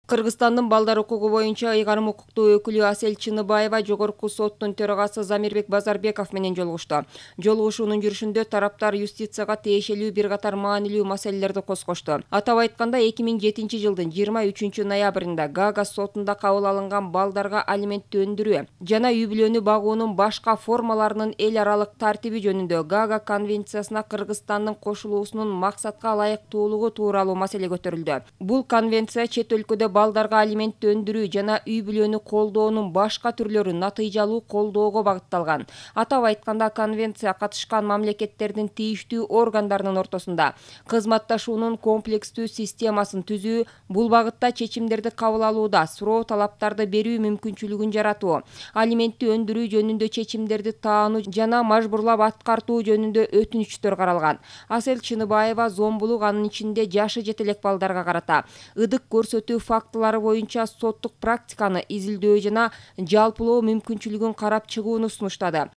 Кыргызстандын балдар укугу боюнча ыйгарым укуктуу өкүлү Асель Чыныбаева Жогорку соттун төрагасы Замирбек Базарбеков менен жолугушту. Жолугушуунун жүрүшүндө тараптар юстицияга тиешелүү бир катар маанилүү маселелерди козгошту. Атап айтканда 2007 жылдын 23 ноябрында Гага сотунда кабыл алынган балдарга алимент өндүрүү жана үй бүлөнү багуунун башка формаларынын эл аралык тартиби жөнүндө Гага конвенциясына Кыргызстандын кошулуусунун максатка ылайыктуулугу тууралуу маселе көтөрүлдү. Бул конвенция чет өлкөдө балдарга алимент өндүрүү жана үй бүлөнү колдоонун башка түрлөрүн натыйжалуу колдоого багытталган. Атап айтканда, конвенция катышкан мамлекеттердин тийиштүү органдарынын ортосунда кызматташуунун комплекстүү системасын түзүү, бул багытта чечимдерди кабыл алууда суроо талаптарды берүү мүмкүнчүлүгүн жаратуу, алиментти өндүрүү жөнүндө чечимдерди таануу жана мажбурлап аткартуу жөнүндө өтүнүчтөр каралган. Асель Чыныбаева зомбулук, анын ичинде жашы жете элек балдарга карата ыдык көрсөтүү фактылары боюнча соттук практиканы изилдөө жана жалпылоо мүмкүнчүлүгүн карап чыгууну сунуштады.